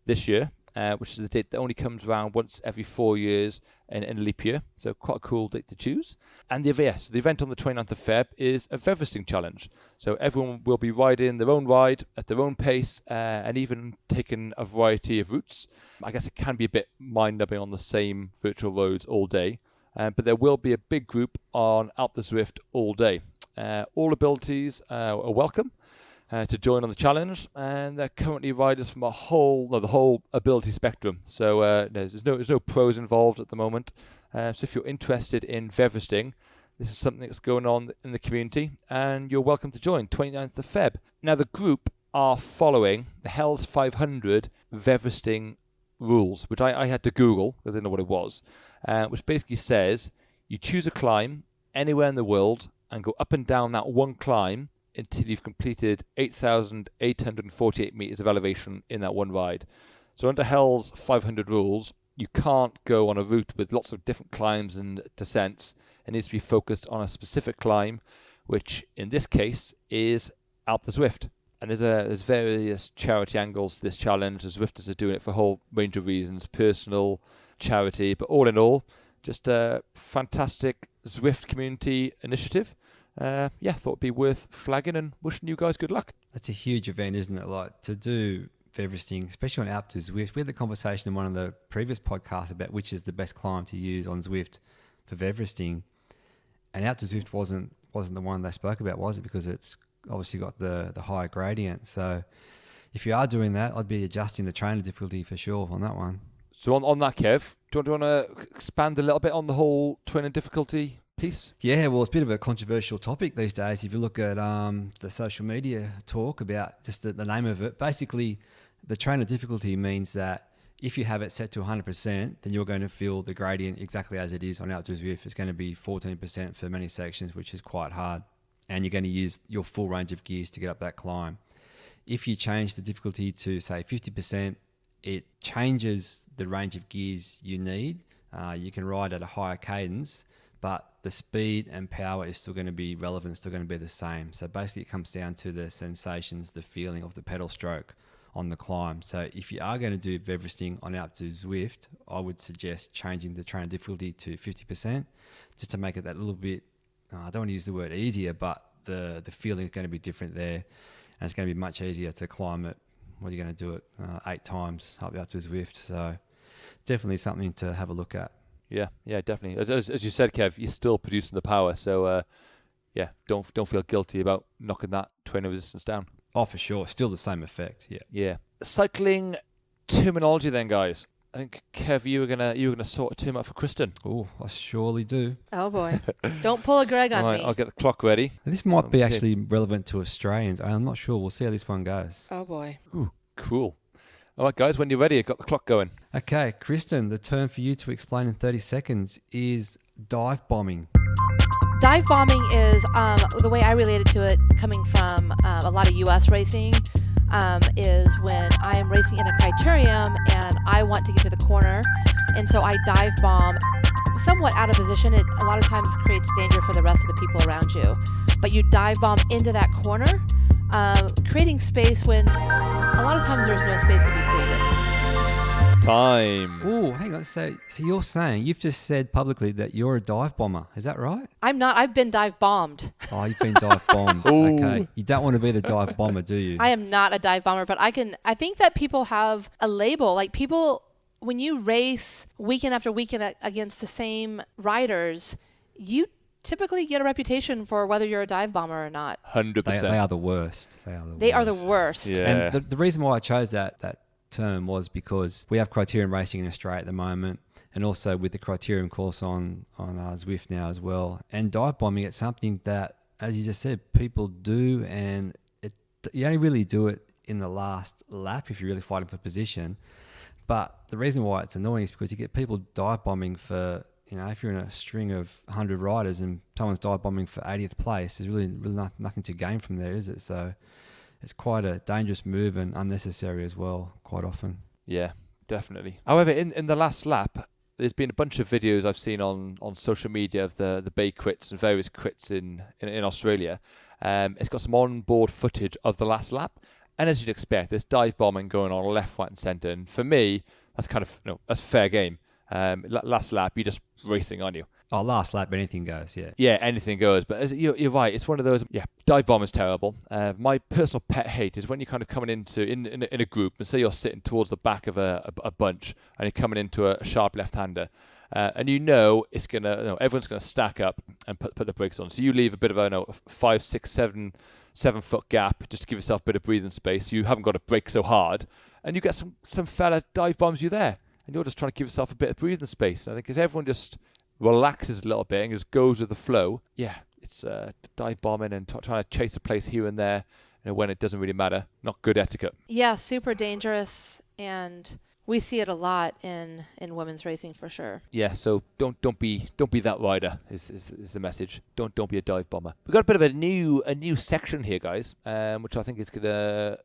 this year, which is the date that only comes around once every 4 years in a leap year. So quite a cool date to choose. And the event on the 29th of Feb is a Veveresting challenge. So everyone will be riding their own ride at their own pace and even taking a variety of routes. I guess it can be a bit mind-numbing on the same virtual roads all day. But there will be a big group on Out the Zwift all day. All abilities are welcome to join on the challenge, and they're currently riders from the whole ability spectrum. So there's no pros involved at the moment. So if you're interested in Veveresting, this is something that's going on in the community, and you're welcome to join 29th of Feb. Now the group are following the Hells 500 Veveresting rules, which I had to Google. I didn't know what it was, which basically says you choose a climb anywhere in the world and go up and down that one climb until you've completed 8,848 meters of elevation in that one ride. So under Hell's 500 rules, you can't go on a route with lots of different climbs and descents. It needs to be focused on a specific climb, which in this case is Out the Zwift. And there's various charity angles to this challenge. The Zwifters are doing it for a whole range of reasons, personal, charity, but all in all, just a fantastic Zwift community initiative. Thought it'd be worth flagging and wishing you guys good luck. That's a huge event, isn't it? Like to do Veveresting, especially on Out to Zwift. We had the conversation in one of the previous podcasts about which is the best climb to use on Zwift for Veveresting, and Out to Zwift wasn't the one they spoke about, was it? Because it's obviously got the higher gradient. So if you are doing that, I'd be adjusting the trainer difficulty for sure on that one. So on that, Kev, do you want to expand a little bit on the whole trainer difficulty piece? Yeah, well, it's a bit of a controversial topic these days. If you look at the social media talk about just the name of it, basically the trainer difficulty means that If you have it set to 100%, then you're going to feel the gradient exactly as it is on Outdoor Zwift. It's going to be 14% for many sections, which is quite hard. And you're going to use your full range of gears to get up that climb. If you change the difficulty to, say, 50%, it changes the range of gears you need. You can ride at a higher cadence, but the speed and power is still going to be relevant, still going to be the same. So basically it comes down to the sensations, the feeling of the pedal stroke on the climb. So if you are going to do Everesting on Outdoor Zwift, I would suggest changing the trainer difficulty to 50% just to make it that little bit, I don't want to use the word easier, but the feeling is going to be different there. And it's going to be much easier to climb it. What are you going to do it 8 times up to Zwift? So definitely something to have a look at. Yeah, definitely. As you said, Kev, you're still producing the power. So, don't feel guilty about knocking that trainer resistance down. Oh, for sure. Still the same effect. Yeah. Yeah. Cycling terminology then, guys. I think, Kev, you were gonna sort a term out for Kristin. Oh, I surely do. Oh boy. Don't pull a Greg on All right, me. I'll get the clock ready. This might be Okay. actually relevant to Australians. I'm not sure. We'll see how this one goes. Oh boy. Ooh, cool. All right, guys, when you're ready, I've got the clock going. Okay, Kristin, the term for you to explain in 30 seconds is dive bombing. Dive bombing is the way I related to it, coming from a lot of U.S. racing, is when I am racing in a criterium and I want to get to the corner, and so I dive bomb somewhat out of position. It a lot of times creates danger for the rest of the people around you, but you dive bomb into that corner, creating space when a lot of times there's no space to be created. Time. Oh, hang on. So you're saying, you've just said publicly that you're a dive bomber. Is that right? I'm not. I've been dive bombed. Oh, you've been dive bombed. Ooh. Okay. You don't want to be the dive bomber, do you? I am not a dive bomber, but I think that people have a label. Like people, when you race weekend after weekend against the same riders, you typically get a reputation for whether you're a dive bomber or not. 100%. They are the worst. They are the worst. Yeah. And the reason why I chose that term was because we have criterium racing in Australia at the moment, and also with the criterium course on Zwift now as well. And dive bombing, it's something that, as you just said, people do, and you only really do it in the last lap if you're really fighting for position. But the reason why it's annoying is because you get people dive bombing for, if you're in a string of 100 riders and someone's dive bombing for 80th place, there's really nothing to gain from there, is it? So it's quite a dangerous move and unnecessary as well, quite often. Yeah, definitely. However, in the last lap, there's been a bunch of videos I've seen on social media of the Bay crits and various crits in Australia. It's got some onboard footage of the last lap. And as you'd expect, there's dive bombing going on left, right and centre. And for me, that's kind of, that's fair game. Last lap, you're just racing, aren't you? Oh, last lap, anything goes, yeah. Yeah, anything goes. But you're right. It's one of those. Yeah, dive bomb is terrible. My personal pet hate is when you're kind of coming in a group, and say you're sitting towards the back of a bunch, and you're coming into a sharp left-hander, and it's gonna, everyone's gonna stack up and put the brakes on. So you leave a bit of a 5, 6, 7 foot gap just to give yourself a bit of breathing space. You haven't got to brake so hard, and you get some fella dive bombs you there, and you're just trying to give yourself a bit of breathing space. I think if everyone just relaxes a little bit and just goes with the flow, it's dive bombing and trying to chase a place here and there, when it doesn't really matter. Not good etiquette. Yeah, super dangerous, and we see it a lot in women's racing for sure. Yeah, so don't be that rider is the message. Don't be a dive bomber. We've got a bit of a new section here, guys, which I think is gonna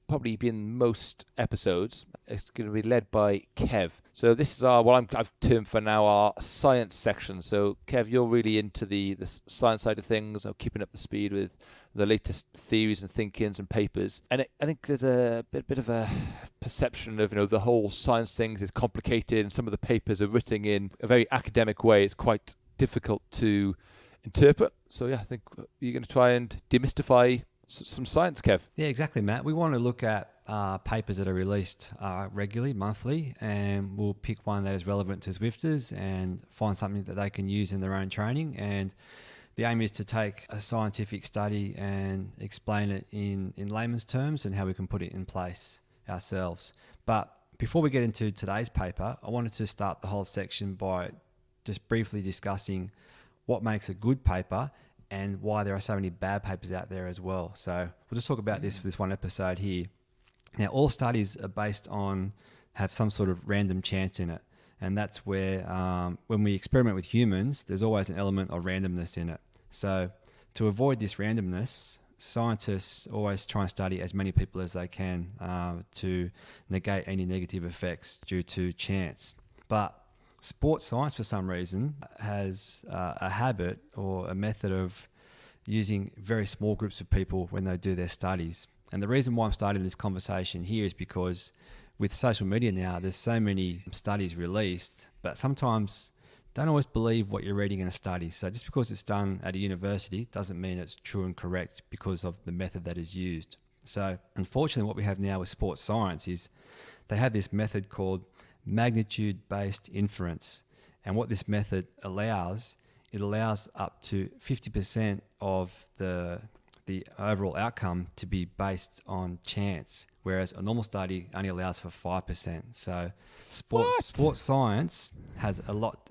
probably be in most episodes. It's going to be led by Kev. So this is I've termed for now our science section. So Kev, you're really into the science side of things, keeping up the speed with the latest theories and thinkings and papers. And I think there's a bit of a perception of the whole science things is complicated, and some of the papers are written in a very academic way. It's quite difficult to interpret. So I think you're going to try and demystify some science, Kev. Yeah, exactly, Matt. We want to look at papers that are released regularly, monthly, and we'll pick one that is relevant to Zwifters and find something that they can use in their own training. And the aim is to take a scientific study and explain it in layman's terms and how we can put it in place ourselves. But before we get into today's paper, I wanted to start the whole section by just briefly discussing what makes a good paper and why there are so many bad papers out there as well. So we'll just talk about this for this one episode here. Now, all studies are based on have some sort of random chance in it. And that's where, when we experiment with humans, there's always an element of randomness in it. So to avoid this randomness, scientists always try and study as many people as they can to negate any negative effects due to chance. But sports science, for some reason, has a habit or a method of using very small groups of people when they do their studies. And the reason why I'm starting this conversation here is because with social media now, there's so many studies released, but sometimes don't always believe what you're reading in a study. So just because it's done at a university doesn't mean it's true and correct because of the method that is used. So unfortunately, what we have now with sports science is they have this method called magnitude-based inference. And what this method allows, it allows up to 50% of the overall outcome to be based on chance, whereas a normal study only allows for 5%. So sports science has a lot,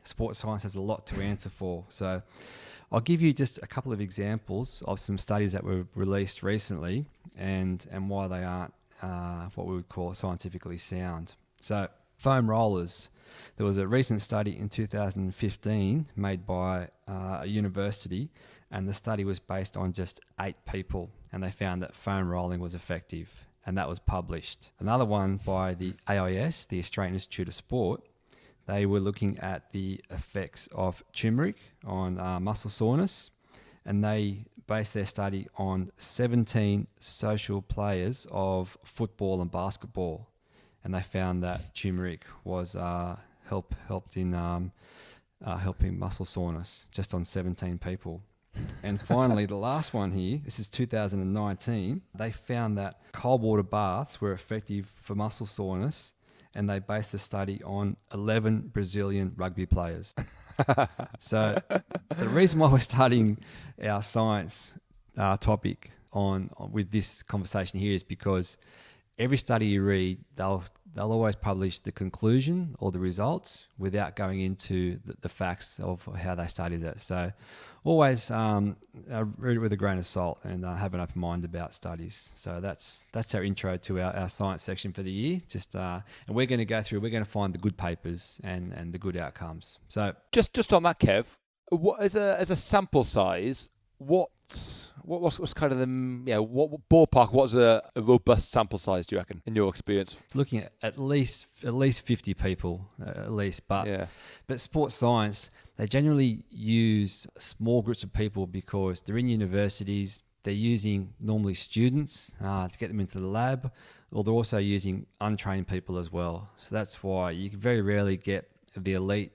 sports science has a lot to answer for. So I'll give you just a couple of examples of some studies that were released recently and why they aren't what we would call scientifically sound. So foam rollers. There was a recent study in 2015 made by a university, and the study was based on just 8 people, and they found that foam rolling was effective, and that was published. Another one by the AIS, the Australian Institute of Sport. They were looking at the effects of turmeric on muscle soreness, and they based their study on 17 social players of football and basketball, and they found that turmeric was helped in helping muscle soreness just on 17 people. And finally, the last one here, this is 2019, they found that cold water baths were effective for muscle soreness, and they based the study on 11 Brazilian rugby players. So the reason why we're starting our science topic with this conversation here is because every study you read, they'll always publish the conclusion or the results without going into the facts of how they studied it. So always read it with a grain of salt and have an open mind about studies. So that's our intro to our science section for the year. And we're going to find the good papers and the good outcomes. So just on that, Kev, what as a sample size, what's kind of what ballpark? What's a robust sample size, do you reckon, in your experience? Looking at least 50 people, but sports science, they generally use small groups of people because they're in universities. They're using normally students to get them into the lab, or they're also using untrained people as well. So that's why you very rarely get the elite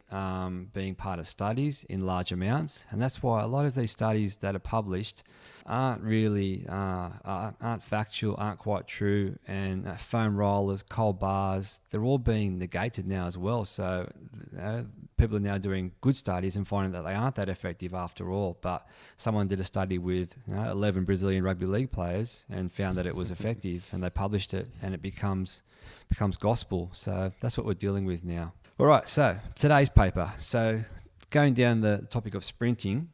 being part of studies in large amounts, and that's why a lot of these studies that are published aren't really aren't factual, aren't quite true, and foam rollers, cold bars, they're all being negated now as well. So people are now doing good studies and finding that they aren't that effective after all. But someone did a study with 11 Brazilian rugby league players and found that it was effective, and they published it, and it becomes gospel. So that's what we're dealing with now. All right, so today's paper. So going down the topic of sprinting,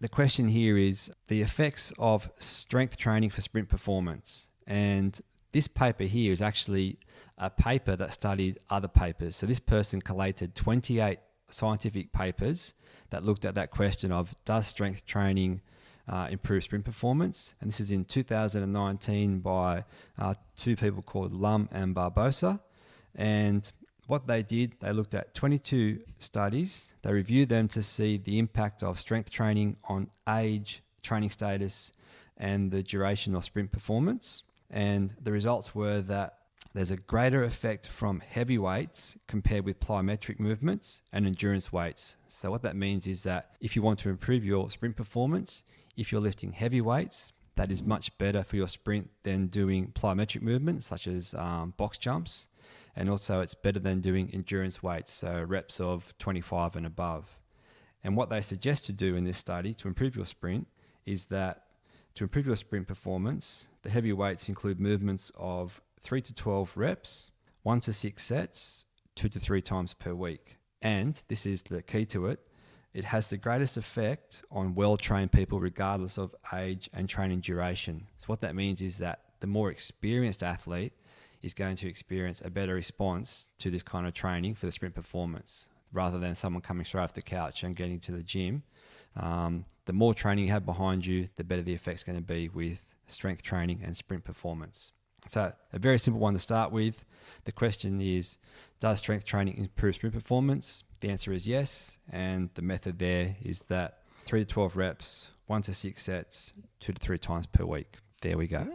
the question here is the effects of strength training for sprint performance. And this paper here is actually a paper that studied other papers. So this person collated 28 scientific papers that looked at that question of, does strength training improve sprint performance? And this is in 2019 by 2 people called Lum and Barbosa. And what they did, they looked at 22 studies. They reviewed them to see the impact of strength training on age, training status, and the duration of sprint performance. And the results were that there's a greater effect from heavy weights compared with plyometric movements and endurance weights. So what that means is that if you want to improve your sprint performance, if you're lifting heavy weights, that is much better for your sprint than doing plyometric movements such as box jumps. And also it's better than doing endurance weights, so reps of 25 and above. And what they suggest to do in this study to improve your sprint is that to improve your sprint performance, the heavy weights include movements of 3 to 12 reps, 1 to 6 sets, 2 to 3 times per week. And this is the key to it, it has the greatest effect on well-trained people regardless of age and training duration. So what that means is that the more experienced athlete is going to experience a better response to this kind of training for the sprint performance, rather than someone coming straight off the couch and getting to the gym. The more training you have behind you, the better the effect's going to be with strength training and sprint performance. So a very simple one to start with. The question is, does strength training improve sprint performance? The answer is yes. And the method there is that 3 to 12 reps, 1 to 6 sets, 2 to 3 times per week. There we go.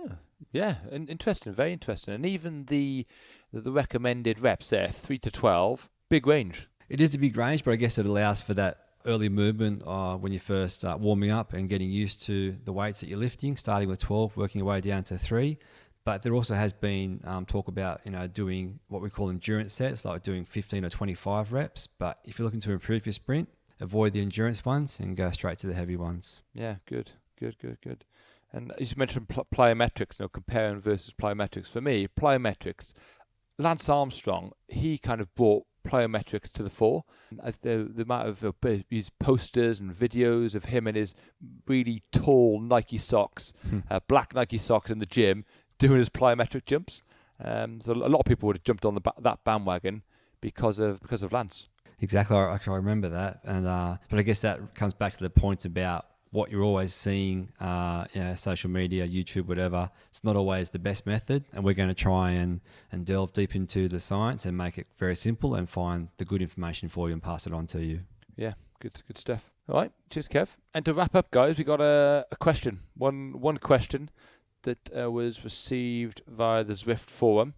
Yeah, interesting, very interesting. And even the recommended reps there, 3 to 12, big range. It is a big range, but I guess it allows for that early movement when you first start warming up and getting used to the weights that you're lifting, starting with 12, working your way down to 3. But there also has been talk about, doing what we call endurance sets, like doing 15 or 25 reps. But if you're looking to improve your sprint, avoid the endurance ones and go straight to the heavy ones. Yeah, good. And as you mentioned plyometrics, comparing versus plyometrics. For me, plyometrics, Lance Armstrong, he kind of brought plyometrics to the fore. The amount of these posters and videos of him in his really tall Nike socks, black Nike socks in the gym, doing his plyometric jumps. So a lot of people would have jumped on that bandwagon because of Lance. Exactly. I remember that. And but I guess that comes back to the point about what you're always seeing, social media, YouTube, whatever. It's not always the best method, and we're going to try and delve deep into the science and make it very simple and find the good information for you and pass it on to you. Yeah, good stuff. All right, cheers, Kev. And to wrap up, guys, we got a question. One question that was received via the Zwift forum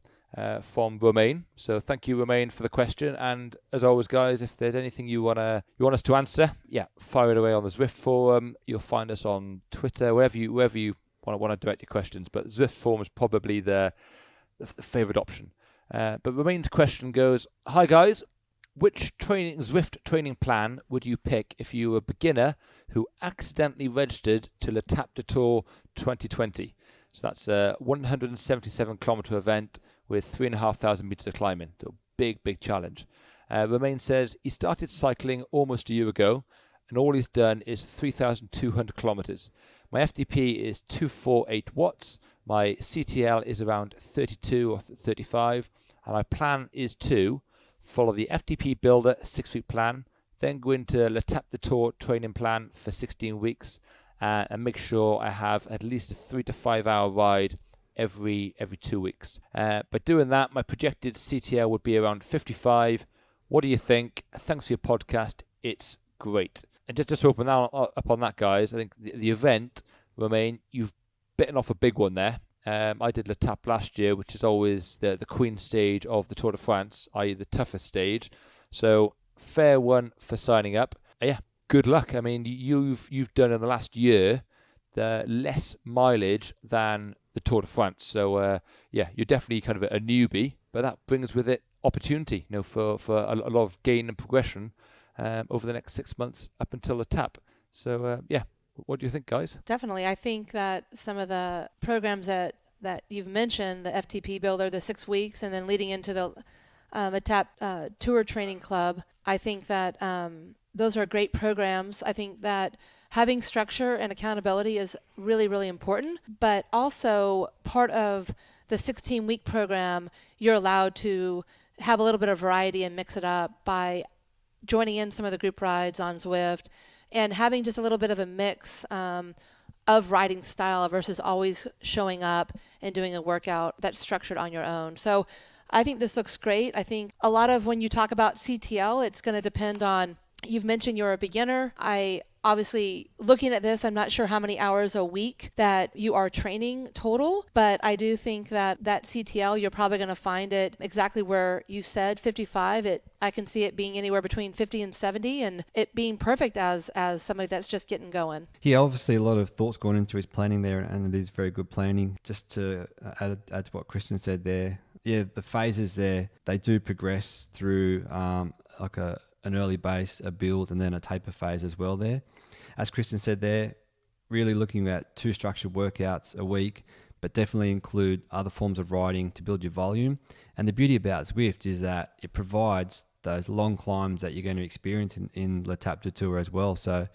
from Romain. So thank you, Romain, for the question. And as always, guys, if there's anything you want us to answer, fire it away on the Zwift forum. You'll find us on Twitter, wherever you want to direct your questions. But Zwift forum is probably the favorite option. But Romain's question goes: Hi guys, which Zwift training plan would you pick if you were a beginner who accidentally registered to L'Étape du Tour 2020? So that's a 177 kilometer event with 3,500 meters of climbing. So big challenge. Romain says he started cycling almost a year ago, and all he's done is 3,200 kilometers. My FTP is 248 watts. My CTL is around 32 or 35, and my plan is to follow the FTP Builder 6-week plan, then go into L'Étape du Tour training plan for 16 weeks, and make sure I have at least a 3 to 5 hour ride every 2 weeks. By doing that, my projected CTL would be around 55. What do you think? Thanks for your podcast. It's great. And just to open up on that, guys, I think the event, Romain, you've bitten off a big one there. I did L'Étape last year, which is always the queen stage of the Tour de France, i.e. the toughest stage. So fair one for signing up. Good luck. I mean, you've done in the last year the less mileage than the Tour de France. So you're definitely kind of a newbie, but that brings with it opportunity, for a lot of gain and progression over the next 6 months up until the tap. So what do you think, guys? Definitely. I think that some of the programs that you've mentioned, the FTP Builder, the 6 weeks, and then leading into the L'Étape Tour Training Club, I think that those are great programs. I think that having structure and accountability is really, really important, but also part of the 16-week program, you're allowed to have a little bit of variety and mix it up by joining in some of the group rides on Zwift and having just a little bit of a mix of riding style versus always showing up and doing a workout that's structured on your own. So I think this looks great. I think a lot of when you talk about CTL, it's going to depend on, you've mentioned you're a beginner. Obviously, looking at this, I'm not sure how many hours a week that you are training total, but I do think that CTL, you're probably going to find it exactly where you said, 55. I can see it being anywhere between 50 and 70, and it being perfect as somebody that's just getting going. Yeah, obviously a lot of thoughts gone into his planning there, and it is very good planning. Just to add to what Kristin said there, the phases there, they do progress through an early base, a build, and then a taper phase as well there. As Kristin said there, really looking at 2 structured workouts a week, but definitely include other forms of riding to build your volume. And the beauty about Zwift is that it provides those long climbs that you're going to experience in L'Étape du Tour as well. So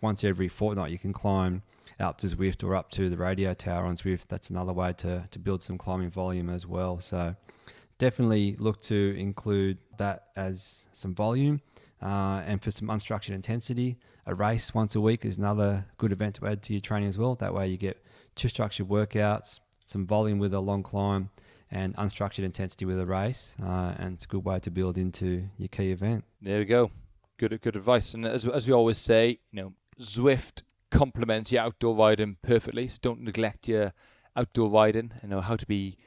once every fortnight you can climb up to Zwift or up to the radio tower on Zwift. That's another way to build some climbing volume as well. So definitely look to include that as some volume. And for some unstructured intensity, a race once a week is another good event to add to your training as well. That way you get 2 structured workouts, some volume with a long climb, and unstructured intensity with a race. And it's a good way to build into your key event. There we go. Good advice. And as we always say, Zwift complements your outdoor riding perfectly. So don't neglect your outdoor riding.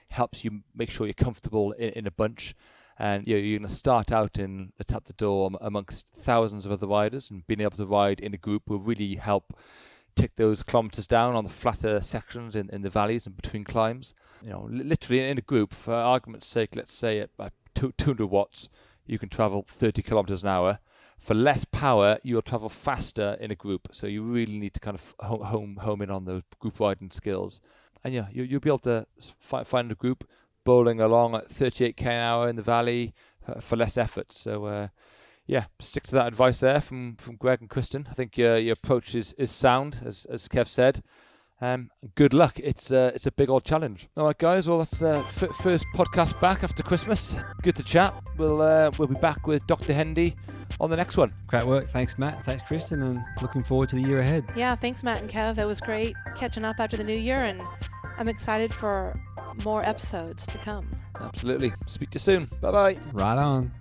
Helps you make sure you're comfortable in a bunch. And you're going to start out in the tap the door amongst thousands of other riders, and being able to ride in a group will really help take those kilometers down on the flatter sections in the valleys and between climbs. Literally in a group, for argument's sake, let's say at 200 watts, you can travel 30 kilometers an hour. For less power, you'll travel faster in a group. So you really need to kind of home in on those group riding skills. And you'll be able to find a group bowling along at 38k an hour in the valley for less effort. So stick to that advice there from Greg and Kristin. I think your approach is sound, as Kev said. Good luck. It's a big old challenge. All right, guys. Well, that's the first podcast back after Christmas. Good to chat. We'll be back with Dr. Hendy on the next one. Great work. Thanks, Matt. Thanks, Kristin. And looking forward to the year ahead. Yeah, thanks, Matt and Kev. It was great catching up after the new year, and I'm excited for more episodes to come. Absolutely. Speak to you soon. Bye-bye. Right on.